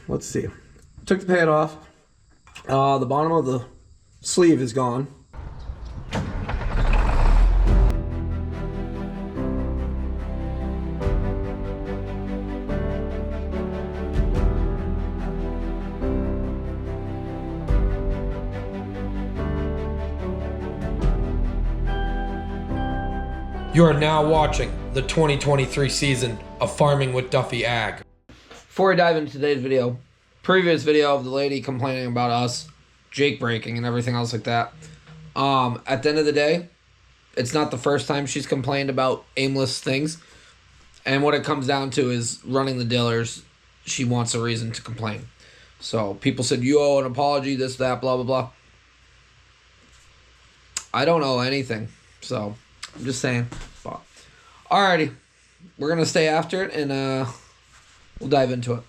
let's see. Took the pad off. The bottom of the sleeve is gone. You are now watching the 2023 season of Farming with Duffy Ag. Before I dive into today's video, previous video of the lady complaining about us jake braking and everything else like that. At the end of the day, it's not the first time she's complained about aimless things. And what it comes down to is running the dillers. She wants a reason to complain. So people said, you owe an apology, this, that, blah, blah, blah. I don't owe anything. So I'm just saying. But, alrighty. We're going to stay after it and we'll dive into it.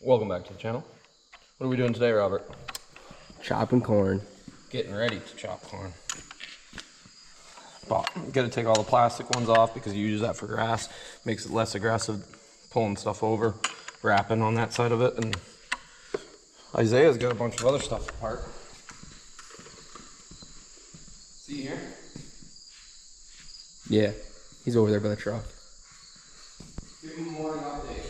Welcome back to the channel. What are we doing today, Robert? Chopping corn. Getting ready to chop corn. But you gotta take all the plastic ones off because you use that for grass. Makes it less aggressive pulling stuff over, wrapping on that side of it. And Isaiah's got a bunch of other stuff apart. See here? Yeah, he's over there by the truck. Give him a morning update.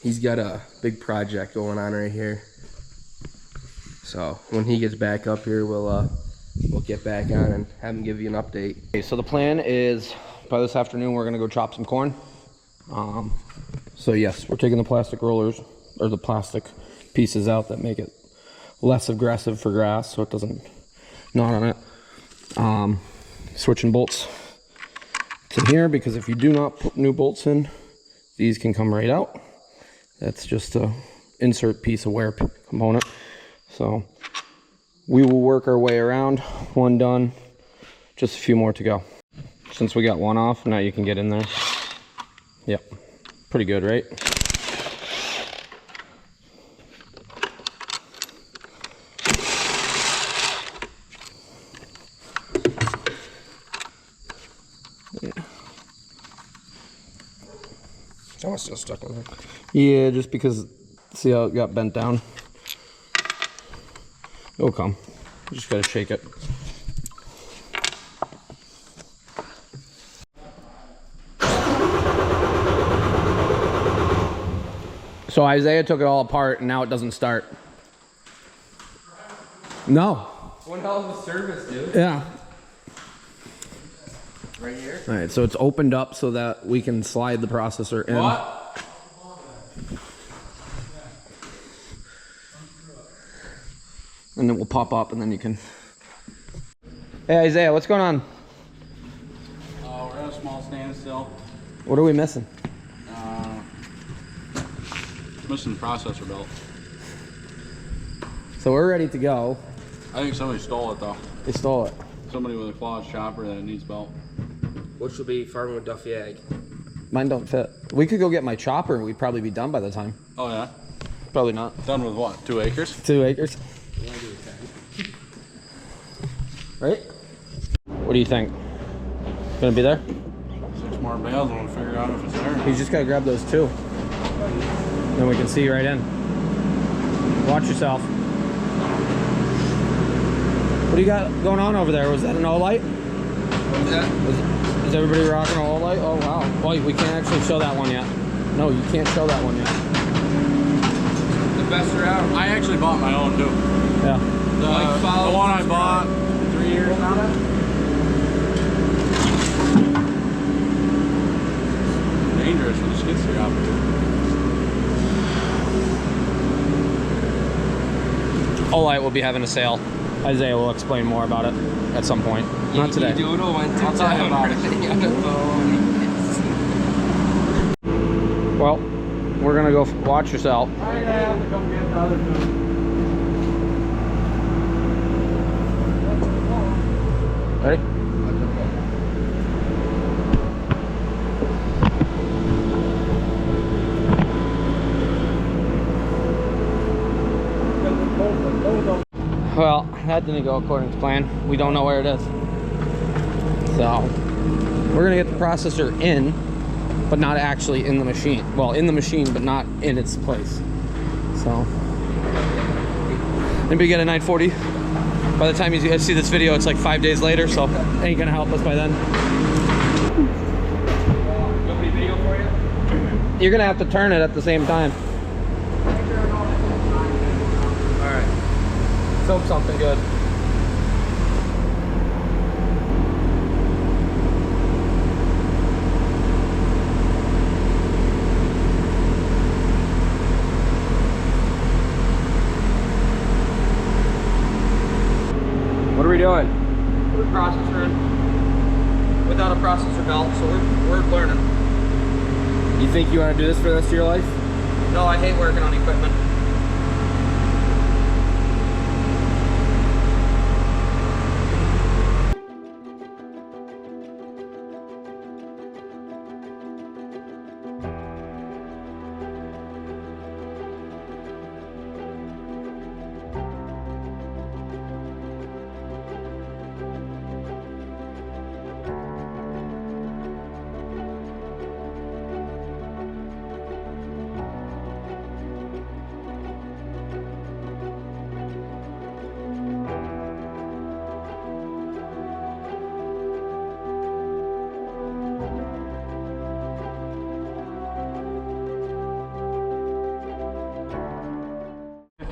He's got a big project going on right here. So when he gets back up here, we'll get back on and have him give you an update. Okay, so the plan is by this afternoon we're gonna go chop some corn. So yes, we're taking the plastic rollers or the plastic pieces out that make it less aggressive for grass, so it doesn't knot on it. Switching bolts to here because if you do not put new bolts in, these can come right out. That's just a insert piece of wear component. So we will work our way around. One done, just a few more to go. Since we got one off, now you can get in there. Yep, pretty good, right? Oh, it's still stuck in there. Yeah, just because, see how it got bent down? It'll come. You just gotta shake it. So Isaiah took it all apart and now it doesn't start. No. One hell of a service, dude. Yeah. Right here. All right, so it's opened up so that we can slide the processor in. What? And it will pop up and then you can... Hey Isaiah, what's going on? We're at a small standstill. What are we missing? Missing the processor belt. So we're ready to go. I think somebody stole it though. They stole it. Somebody with a claws chopper that needs belt. Which will be Farming with Duffy Ag. Mine don't fit. We could go get my chopper and we'd probably be done by the time. Oh yeah? Probably not. Done with what? 2 acres? 2 acres. Right? What do you think? Gonna be there? 6 more bales and we'll figure out if it's there. You just gotta grab those 2. Then we can see right in. Watch yourself. What do you got going on over there? Was that an O-light? What's that? Is everybody rocking an O-light? Oh wow. Well, we can't actually show that one yet. No, you can't show that one yet. The best around. I actually bought my own too. Yeah. The one I bought 3 years now. Dangerous for the skid steer operator. O-light will be having a sale. Isaiah will explain more about it at some point. Not today. You do it one I'll talk about it. Well, we're gonna go watch yourself. I'm gonna have to come get the other 2. Ready? Well, that didn't go according to plan. We don't know where it is. So, we're gonna get the processor in but not actually in the machine. Well, in the machine, but not in its place. So, anybody get a 940? By the time you guys see this video, it's like 5 days later, so ain't gonna help us by then. Nobody video for you? You're gonna have to turn it at the same time. All right. Film something good. What are we doing? We're processor without a processor belt, so we're learning. You think you want to do this for the rest of your life? No, I hate working on equipment.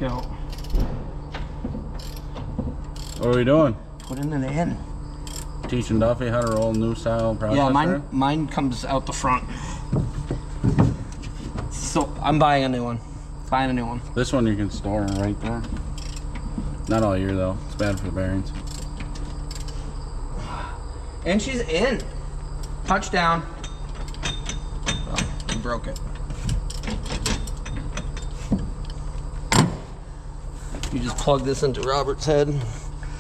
Out. What are we doing? Putting it in. Teaching Duffy how to roll new style processor? Yeah, mine comes out the front. So I'm buying a new one. Buying a new one. This one you can store right there. Not all year though. It's bad for the bearings. And she's in. Touchdown. Oh, you broke it. You just plug this into Robert's head.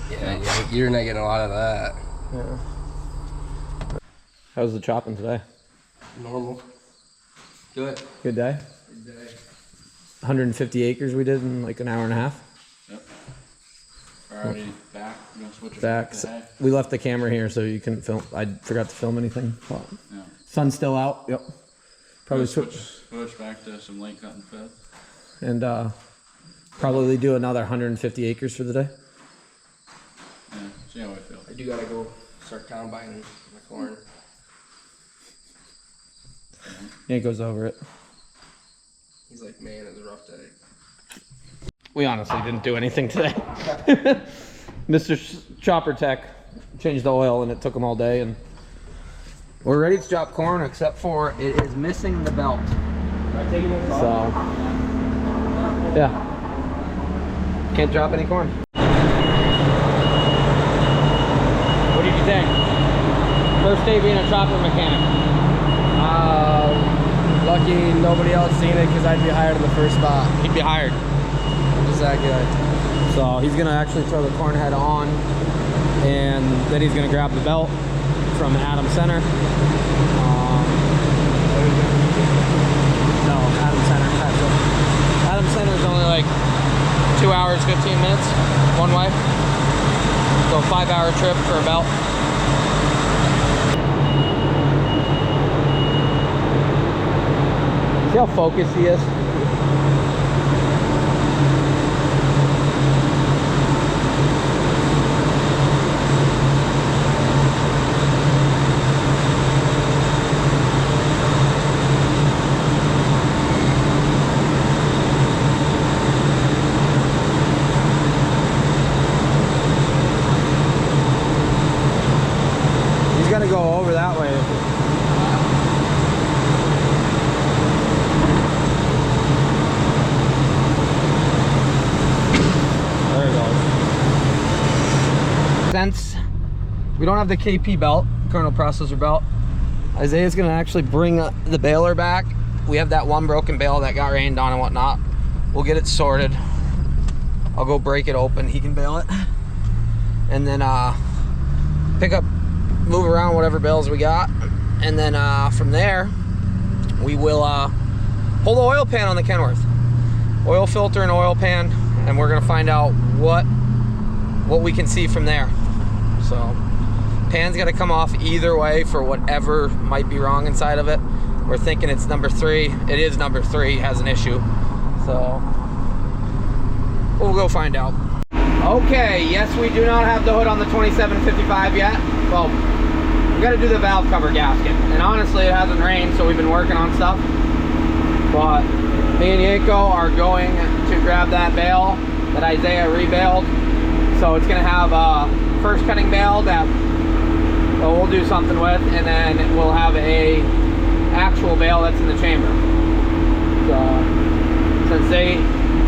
Yeah, you're not getting a lot of that. Yeah. How's the chopping today? Normal. Good. Good day? Good day. 150 acres we did in like an hour and a half. Yep. Already back. You gonna switch it Back. today? We left the camera here so you couldn't film. I forgot to film anything. But Yeah. sun's still out. Yep. Probably switch. Switch back to some late cut and fed. And probably do another 150 acres for the day. Yeah. See how I feel. I do gotta go start combining my corn. Yeah, it goes over it. He's like, man, it was a rough day. We honestly didn't do anything today. Mr. Chopper Tech changed the oil and it took him all day, and we're ready to chop corn except for it is missing the belt. So yeah, can't drop any corn. What did you think? First day being a chopper mechanic. Lucky nobody else seen it because I'd be hired in the first spot. He'd be hired. I'm just that good. So he's gonna actually throw the corn head on, and then he's gonna grab the belt from Adam Center. No, Adam Center. Adam Center is only like 2 hours, 15 minutes one way. So a 5-hour trip for a belt. See how focused he is? He's gonna go over that way. There he goes. Since we don't have the KP belt, kernel processor belt, Isaiah's gonna actually bring the baler back. We have that one broken bale that got rained on and whatnot. We'll get it sorted. I'll go break it open. He can bale it. And then pick up, move around whatever bales we got. And then from there, we will pull the oil pan on the Kenworth. Oil filter and oil pan. And we're gonna find out what we can see from there. So Pan's got to come off either way for whatever might be wrong inside of it. We're thinking it's number 3. It is number 3, has an issue. So we'll go find out. Okay, yes, we do not have the hood on the 2755 yet. Well, we got to do the valve cover gasket. And honestly, it hasn't rained, so we've been working on stuff. But me and Yanko are going to grab that bale that Isaiah rebaled. So it's going to have a first cutting bale that we'll do something with, and then we'll have a actual bale that's in the chamber. So since they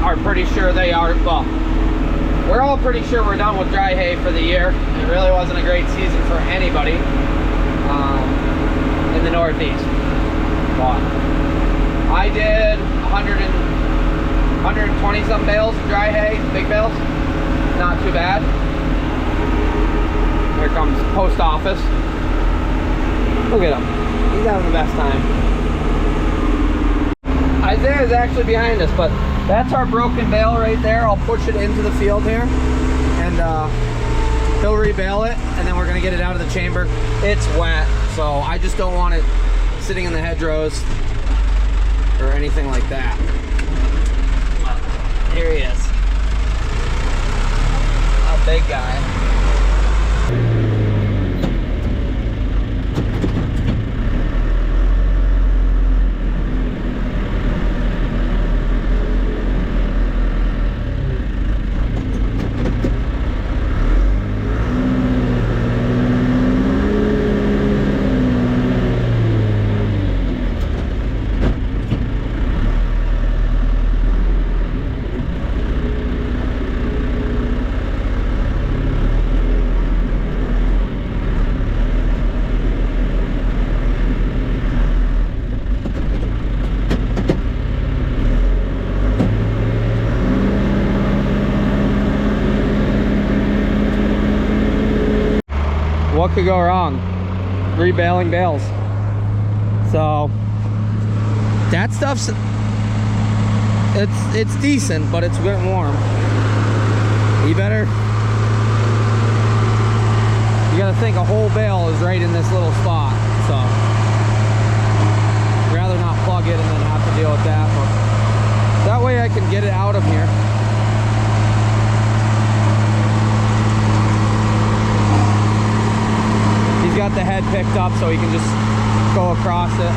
are pretty sure they are, well, we're all pretty sure we're done with dry hay for the year. It really wasn't a great season for anybody in the Northeast. But I did 120 some bales of dry hay, big bales. Not too bad. Here comes post office. Look at him. He's having the best time. Isaiah's actually behind us, but that's our broken bale right there. I'll push it into the field here, and he'll rebale it, and then we're gonna get it out of the chamber. It's wet, so I just don't want it sitting in the hedgerows or anything like that. Here he is. A big guy. What could go wrong? Rebaling bales. So that stuff's it's decent, but it's getting warm. You gotta think a whole bale is right in this little spot. So I'd rather not plug it and then have to deal with that. But that way I can get it out of here. Got the head picked up so he can just go across it.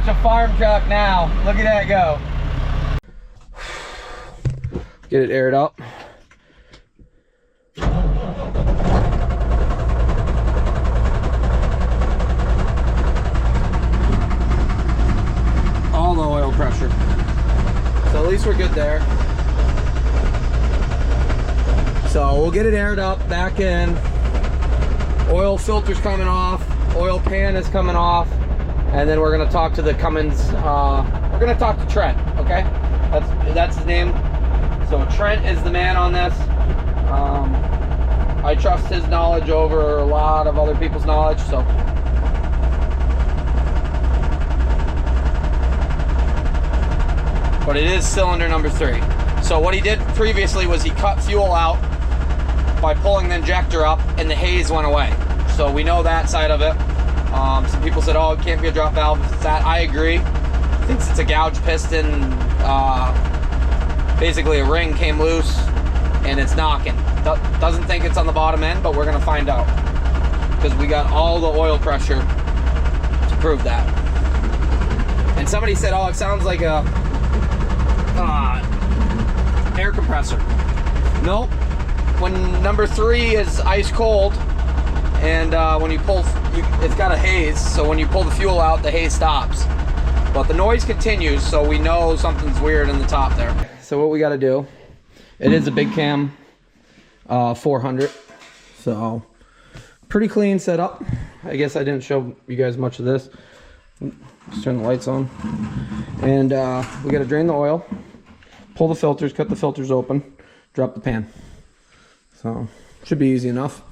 A farm truck now. Look at that go. Get it aired up. All the oil pressure. So at least we're good there. So we'll get it aired up, back in. Oil filter's coming off. Oil pan is coming off. And then we're gonna talk to the Cummins, we're gonna talk to Trent, okay? That's his name. So Trent is the man on this. I trust his knowledge over a lot of other people's knowledge, so. But it is cylinder number 3. So what he did previously was he cut fuel out by pulling the injector up, and the haze went away. So we know that side of it. Some people said, oh, it can't be a drop valve. It's that. I agree. I think it's a gouge piston. Basically, a ring came loose, and it's knocking. Doesn't think it's on the bottom end, but we're going to find out. Because we got all the oil pressure to prove that. And somebody said, oh, it sounds like a air compressor. Nope. When number 3 is ice cold, and when you pull, it's got a haze, so when you pull the fuel out, the haze stops. But the noise continues, so we know something's weird in the top there. So what we got to do, it is a big cam 400, so pretty clean setup. I guess I didn't show you guys much of this. Let's turn the lights on. And we got to drain the oil, pull the filters, cut the filters open, drop the pan. So should be easy enough.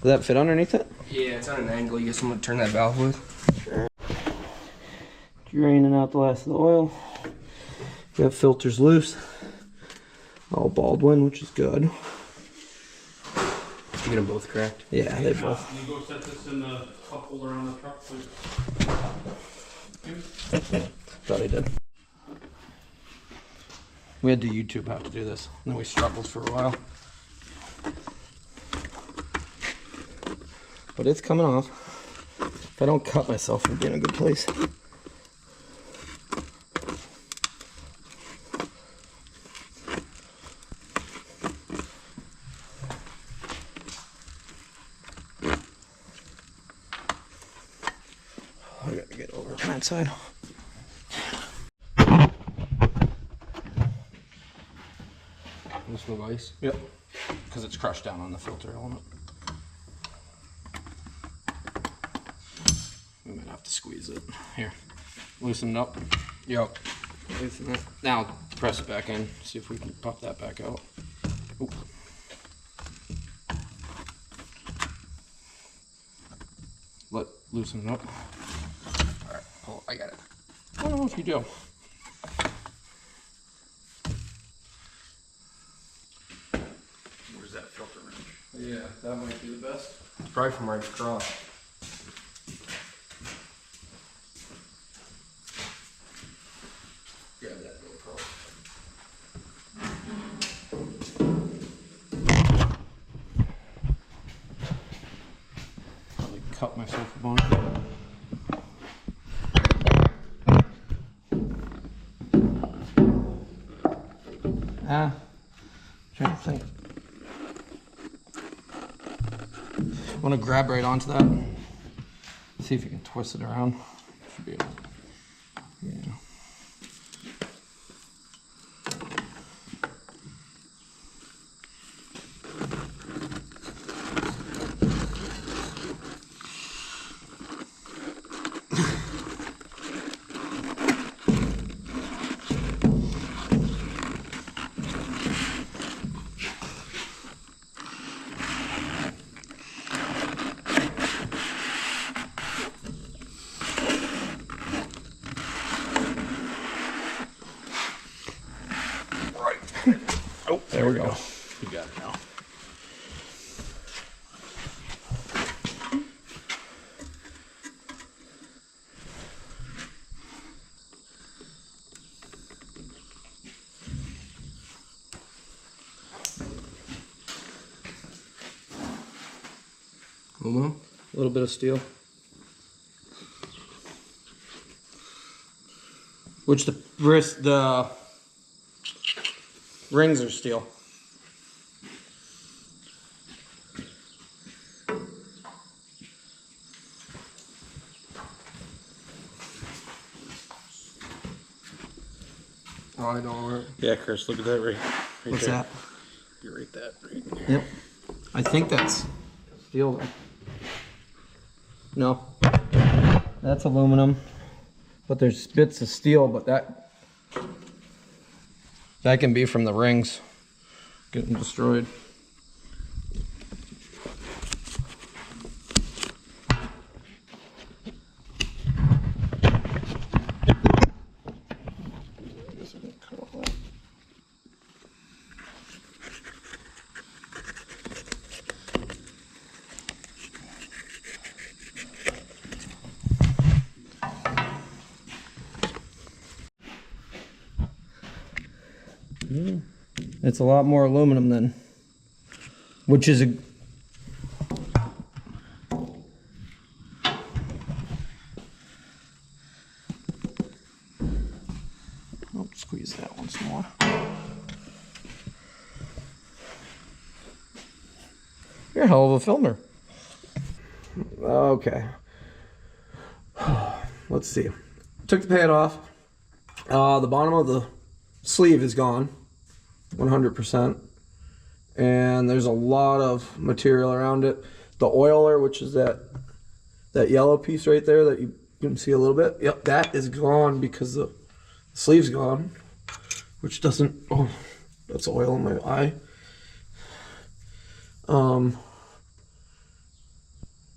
Does that fit underneath it? Yeah, it's on an angle. You get someone to turn that valve with. Draining out the last of the oil. Got filters loose. All Baldwin, which is good. You get them both cracked? Yeah, they both. Can you go set this in the cup holder on the truck, please? Thought I did. We had to YouTube how to do this, and then we struggled for a while. But it's coming off. If I don't cut myself, we'll be in a good place. I gotta get over on that side. This no ice? Yep. Because it's crushed down on the filter element. We might have to squeeze it. Here. Loosen it up. Yep. Loosen it. Now press it back in. See if we can pop that back out. Oop. Loosen it up. Alright, hold on, I got it. I don't know if you do. Where's that filter wrench? Yeah, that might be the best. Probably from right across. Grab that GoPro. Probably cut myself a bone. Trying to think. Want to grab right onto that? See if you can twist it around. Should be able. Yeah. Oh, there we go. You got it now. Aluminum? A little bit of steel. Which the rings are steel. Oh, I don't know. Yeah, Chris, look at that right What's there. that? You rate that right. Yep. I think that's steel though. No. That's aluminum. But there's bits of steel, but that can be from the rings getting destroyed. It's a lot more aluminum than, which is a, oh, squeeze that once more. You're a hell of a filmer. Okay. Let's see. Took the pad off. The bottom of the sleeve is gone. 100%. and there's a lot of material around it. The oiler, which is that yellow piece right there that you can see a little bit, yep, that is gone because the sleeve's gone, which doesn't, oh, that's oil in my eye.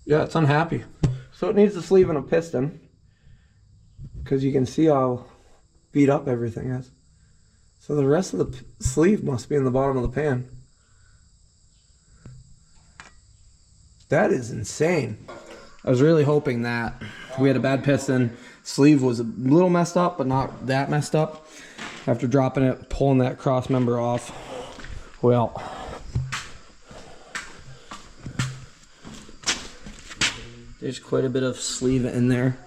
Yeah, it's unhappy. So it needs a sleeve and a piston, because you can see how beat up everything is. So the rest of the sleeve must be in the bottom of the pan. That is insane. I was really hoping that we had a bad piston. Sleeve was a little messed up, but not that messed up. After dropping it, pulling that cross member off, well, there's quite a bit of sleeve in there.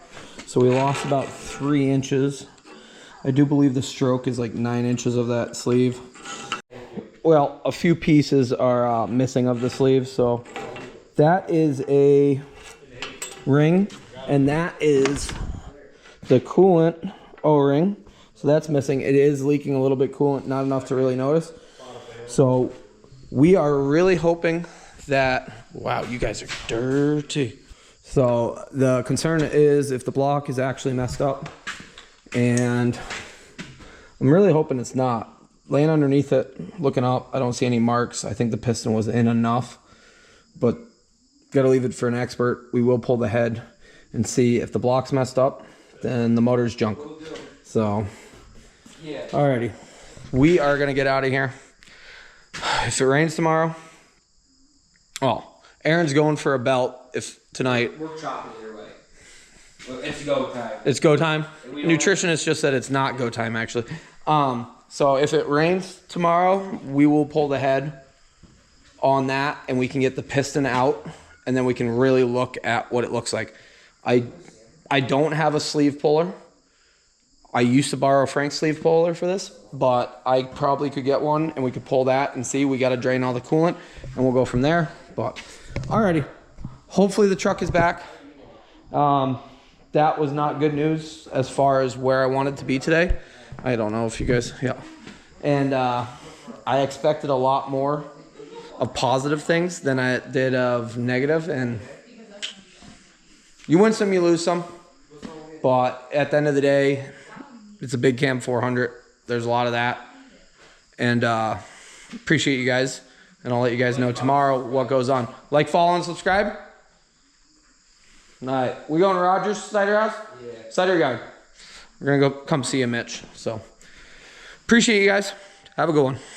So we lost about 3 inches. I do believe the stroke is like 9 inches of that sleeve. Well, a few pieces are missing of the sleeve. So that is a ring, and that is the coolant O-ring. So that's missing. It is leaking a little bit coolant, not enough to really notice. So we are really hoping that, wow, you guys are dirty. So the concern is if the block is actually messed up, and I'm really hoping it's not. Laying underneath it, looking up, I don't see any marks. I think the piston was in enough, but gotta leave it for an expert. We will pull the head and see if the block's messed up, then the motor's junk. So, alrighty, we are gonna get out of here. If it rains tomorrow, oh, Aaron's going for a belt if tonight. We're chopping either way. It's go time. It's go time. Nutritionist just said it's not go time actually. So if it rains tomorrow, we will pull the head on that, and we can get the piston out, and then we can really look at what it looks like. I don't have a sleeve puller. I used to borrow Frank's sleeve puller for this, but I probably could get one, and we could pull that and see. We got to drain all the coolant, and we'll go from there. But alrighty, hopefully the truck is back. That was not good news as far as where I wanted to be today. I don't know if you guys, yeah. And I expected a lot more of positive things than I did of negative, and you win some, you lose some. But at the end of the day, it's a big cam 400. There's a lot of that. And appreciate you guys. And I'll let you guys know tomorrow what goes on. Like, follow, and subscribe. All right. We going to Rogers Cider House? Yeah. Cider Guy. We're going to go come see you, Mitch. So appreciate you guys. Have a good one.